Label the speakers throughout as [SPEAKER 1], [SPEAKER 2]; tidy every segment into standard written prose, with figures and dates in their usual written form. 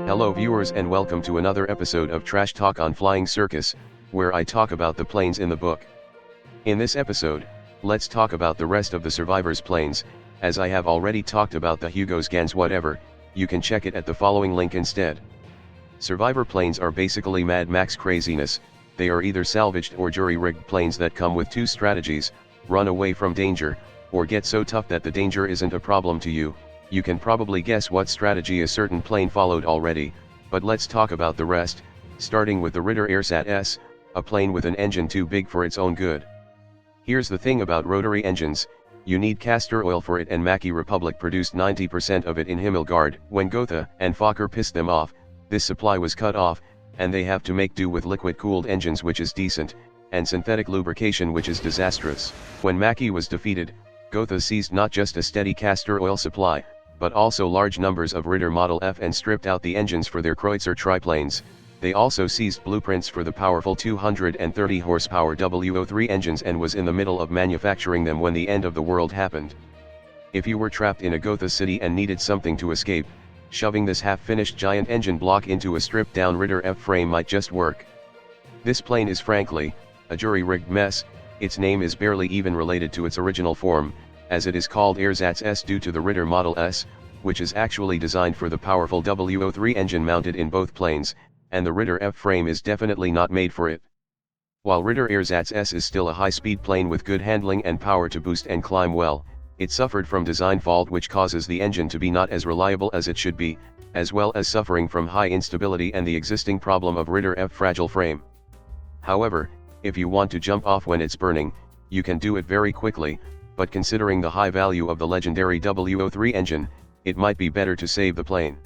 [SPEAKER 1] Hello viewers and welcome to another episode of Trashtalk on Flying Circus, where I talk about the planes in the book. In this episode, let's talk about the rest of the survivors' planes. As I have already talked about the Hugo's Gans whatever, you can check it at the following link instead. Survivor planes are basically Mad Max craziness. They are either salvaged or jury-rigged planes that come with two strategies: run away from danger, or get so tough that the danger isn't a problem to you. You can probably guess what strategy a certain plane followed already, but let's talk about the rest, starting with the Ritter Airsat S, a plane with an engine too big for its own good. Here's the thing about rotary engines: you need Castor oil for it, and Macchi Republic produced 90% of it in Himmelgard. When Gotha and Fokker pissed them off, this supply was cut off, and they have to make do with liquid-cooled engines, which is decent, and synthetic lubrication, which is disastrous. When Macchi was defeated, Gotha seized not just a steady Castor oil supply, but also large numbers of Ritter Model F and stripped out the engines for their Kreuzer Triplanes. They also seized blueprints for the powerful 230 horsepower W03 engines and was in the middle of manufacturing them when the end of the world happened. If you were trapped in a Gotha city and needed something to escape, shoving this half-finished giant engine block into a stripped-down Ritter F frame might just work. This plane is frankly a jury-rigged mess. Its name is barely even related to its original form, as it is called Airsat S due to the Ritter Model S, which is actually designed for the powerful W03 engine mounted in both planes, and the Ritter F frame is definitely not made for it. While Ritter Airsat S is still a high-speed plane with good handling and power to boost and climb well, it suffered from design fault which causes the engine to be not as reliable as it should be, as well as suffering from high instability and the existing problem of Ritter F fragile frame. However, if you want to jump off when it's burning, you can do it very quickly, but considering the high value of the legendary W03 engine, it might be better to save the plane.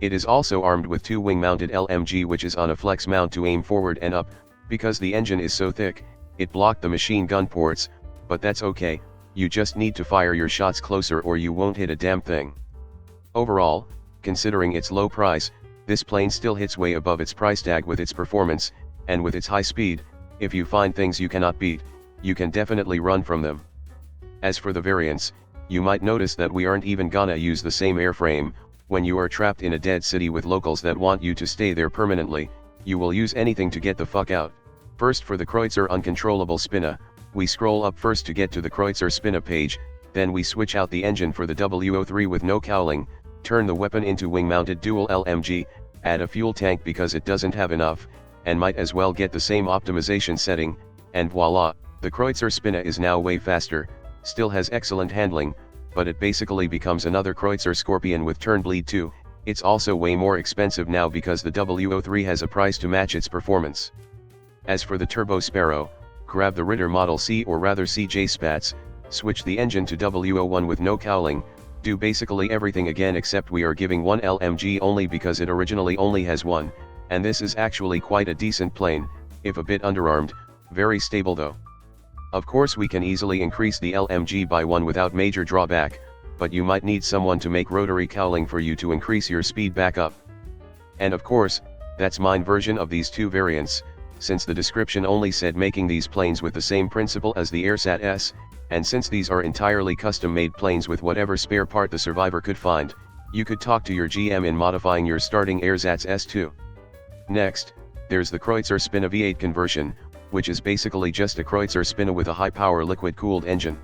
[SPEAKER 1] It is also armed with two wing-mounted LMG, which is on a flex mount to aim forward and up. Because the engine is so thick, it blocked the machine gun ports, but that's okay, you just need to fire your shots closer or you won't hit a damn thing. Overall, considering its low price, this plane still hits way above its price tag with its performance, and with its high speed. If you find things you cannot beat, you can definitely run from them. As for the variants, you might notice that we aren't even gonna use the same airframe. When you are trapped in a dead city with locals that want you to stay there permanently, you will use anything to get the fuck out. First, for the Kreutzer Uncontrollable Spinne, we scroll up first to get to the Kreutzer Spinne page, then we switch out the engine for the W03 with no cowling, turn the weapon into wing-mounted dual LMG, add a fuel tank because it doesn't have enough, and might as well get the same optimization setting, and voila, the Kreutzer Spinne is now way faster, still has excellent handling, but it basically becomes another Kreutzer Scorpion with turn bleed too. It's also way more expensive now because the W03 has a price to match its performance. As for the Turbo Sparrow, grab the Ritter Model C or rather CJ Spats, switch the engine to W01 with no cowling, do basically everything again except we are giving one LMG only because it originally only has one, and this is actually quite a decent plane, if a bit underarmed, very stable though. Of course we can easily increase the LMG by one without major drawback, but you might need someone to make rotary cowling for you to increase your speed back up. And of course, that's mine version of these two variants, since the description only said making these planes with the same principle as the Airsat S, and since these are entirely custom-made planes with whatever spare part the survivor could find, you could talk to your GM in modifying your starting Airsat S too. Next, there's the Kreutzer Spinner V8 conversion, which is basically just a Kreutzer Spinne with a high-power liquid-cooled engine.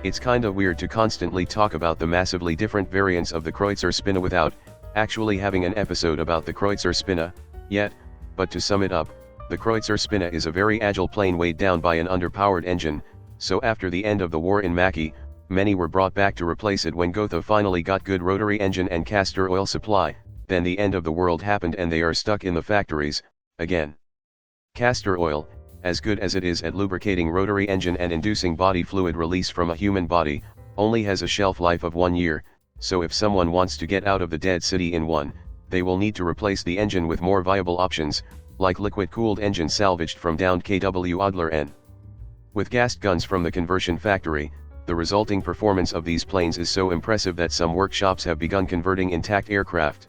[SPEAKER 1] It's kinda weird to constantly talk about the massively different variants of the Kreutzer Spinne without actually having an episode about the Kreutzer Spinne yet, but to sum it up, the Kreutzer Spinne is a very agile plane weighed down by an underpowered engine, so after the end of the war in Macchi, many were brought back to replace it when Gotha finally got good rotary engine and Castor oil supply. Then the end of the world happened and they are stuck in the factories, again. Castor oil, as good as it is at lubricating rotary engine and inducing body fluid release from a human body, only has a shelf life of 1 year, so if someone wants to get out of the dead city in one, they will need to replace the engine with more viable options, like liquid-cooled engine salvaged from downed KW Adler-N. With gast guns from the conversion factory, the resulting performance of these planes is so impressive that some workshops have begun converting intact aircraft.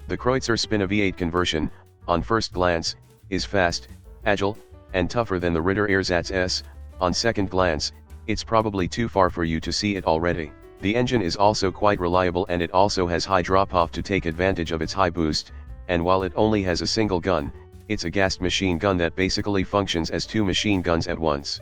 [SPEAKER 1] The Kreutzer Spinne V8 conversion, on first glance, is fast, agile, and tougher than the Ritter Airsat S. On second glance, it's probably too far for you to see it already. The engine is also quite reliable, and it also has high drop-off to take advantage of its high boost, and while it only has a single gun, it's a gast machine gun that basically functions as two machine guns at once.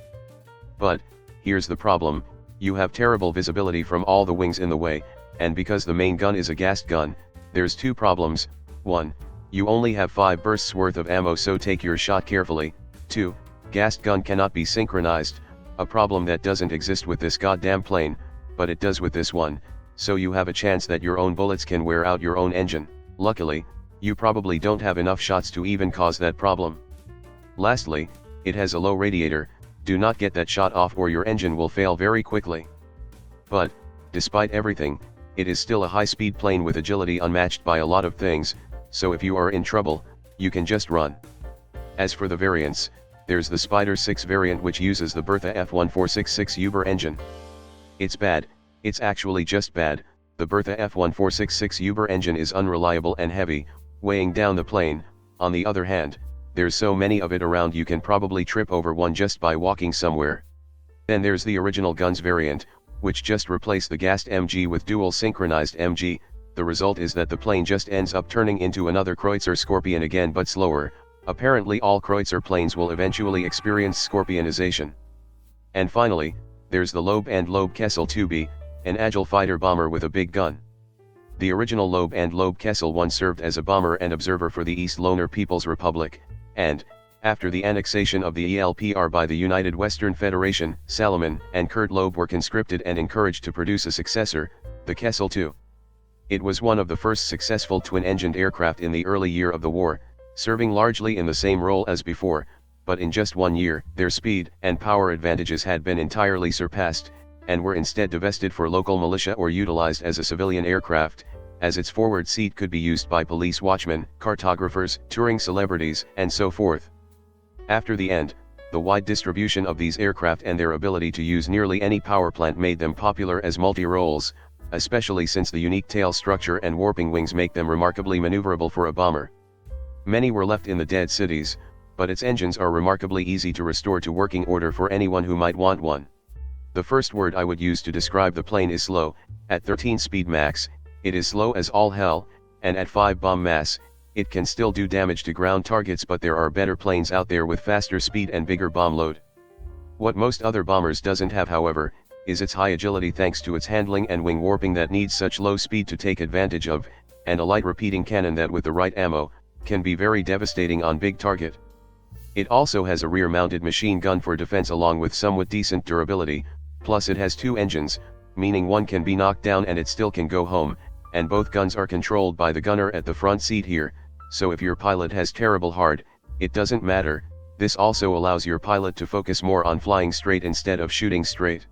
[SPEAKER 1] But, here's the problem, you have terrible visibility from all the wings in the way, and because the main gun is a gast gun, there's two problems. 1. You only have 5 bursts worth of ammo, so take your shot carefully. 2. Gast gun cannot be synchronized, a problem that doesn't exist with this goddamn plane, but it does with this one, so you have a chance that your own bullets can wear out your own engine. Luckily, you probably don't have enough shots to even cause that problem. Lastly, it has a low radiator, do not get that shot off or your engine will fail very quickly. But, despite everything, it is still a high-speed plane with agility unmatched by a lot of things, so if you are in trouble, you can just run. As for the variants, there's the Spider 6 variant, which uses the Bertha F1466 Uber engine. It's bad, it's actually just bad. The Bertha F1466 Uber engine is unreliable and heavy, weighing down the plane. On the other hand, there's so many of it around you can probably trip over one just by walking somewhere. Then there's the original guns variant, which just replaced the gast MG with dual synchronized MG. The result is that the plane just ends up turning into another Kreutzer Scorpion again, but slower. Apparently all Kreutzer planes will eventually experience scorpionization. And finally, there's the Loewe Kessel 2B, an agile fighter bomber with a big gun. The original Loewe Kessel once served as a bomber and observer for the East Loner People's Republic, and, after the annexation of the ELPR by the United Western Federation, Salomon and Kurt Loewe were conscripted and encouraged to produce a successor, the Kessel II. It was one of the first successful twin-engined aircraft in the early year of the war, serving largely in the same role as before, but in just 1 year, their speed and power advantages had been entirely surpassed, and were instead divested for local militia or utilized as a civilian aircraft, as its forward seat could be used by police watchmen, cartographers, touring celebrities, and so forth. After the end, the wide distribution of these aircraft and their ability to use nearly any power plant made them popular as multi-roles, especially since the unique tail structure and warping wings make them remarkably maneuverable for a bomber. Many were left in the dead cities, but its engines are remarkably easy to restore to working order for anyone who might want one. The first word I would use to describe the plane is slow. At 13 speed max, it is slow as all hell, and at 5 bomb mass, it can still do damage to ground targets, but there are better planes out there with faster speed and bigger bomb load. What most other bombers doesn't have, however, is its high agility thanks to its handling and wing warping that needs such low speed to take advantage of, and a light repeating cannon that with the right ammo, can be very devastating on big target. It also has a rear-mounted machine gun for defense along with somewhat decent durability, plus it has 2 engines, meaning one can be knocked down and it still can go home, and both guns are controlled by the gunner at the front seat here, so if your pilot has terrible hard, it doesn't matter. This also allows your pilot to focus more on flying straight instead of shooting straight.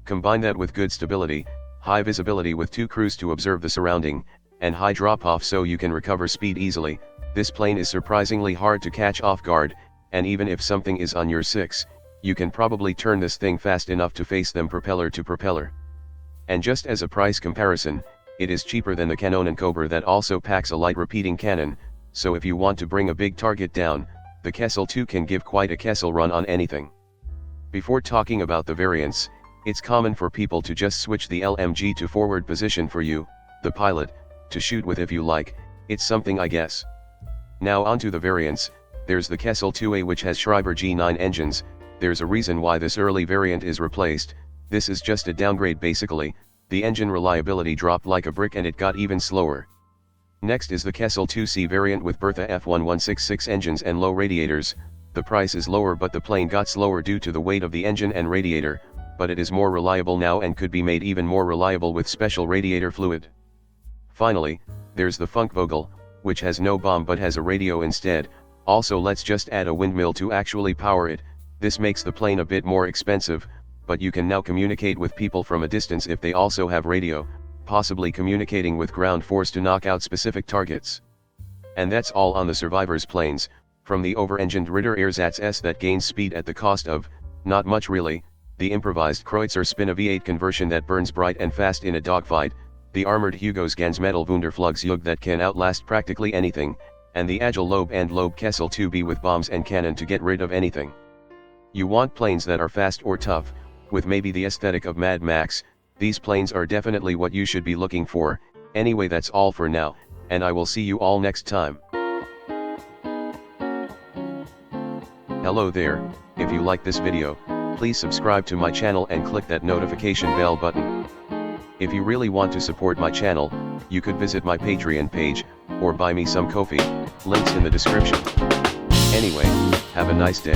[SPEAKER 1] Combine that with good stability, high visibility with 2 crews to observe the surrounding, and high drop-off so you can recover speed easily. This plane is surprisingly hard to catch off guard, and even if something is on your 6, you can probably turn this thing fast enough to face them propeller to propeller. And just as a price comparison, it is cheaper than the Canon Cobra that also packs a light repeating cannon, so if you want to bring a big target down, the Kessel II can give quite a Kessel run on anything. Before talking about the variants, it's common for people to just switch the LMG to forward position for you, the pilot, to shoot with if you like. It's something, I guess. Now onto the variants. There's the Kessel IIA, which has Schreiber G9 engines. There's a reason why this early variant is replaced. This is just a downgrade basically. The engine reliability dropped like a brick and it got even slower. Next is the Kessel IIC variant with Bertha F1166 engines and low radiators. The price is lower, but the plane got slower due to the weight of the engine and radiator, but it is more reliable now and could be made even more reliable with special radiator fluid. Finally, there's the Funkvogel, which has no bomb but has a radio instead. Also, let's just add a windmill to actually power it. This makes the plane a bit more expensive, but you can now communicate with people from a distance if they also have radio, possibly communicating with ground force to knock out specific targets. And that's all on the survivors planes, from the over-engined Ritter Ersatz S that gains speed at the cost of, not much really, the improvised Kreutzer Spinne V8 conversion that burns bright and fast in a dogfight, the armored Hugo's Gansmetal Wunderflugzeug that can outlast practically anything, and the agile Loewe Kessel 2B with bombs and cannon to get rid of anything. You want planes that are fast or tough, with maybe the aesthetic of Mad Max, These planes are definitely what you should be looking for. Anyway, that's all for now, and I will see you all next time. Hello there, if you like this video, please subscribe to my channel and click that notification bell button. If you really want to support my channel, you could visit my Patreon page, or buy me some coffee, links in the description. Anyway, have a nice day.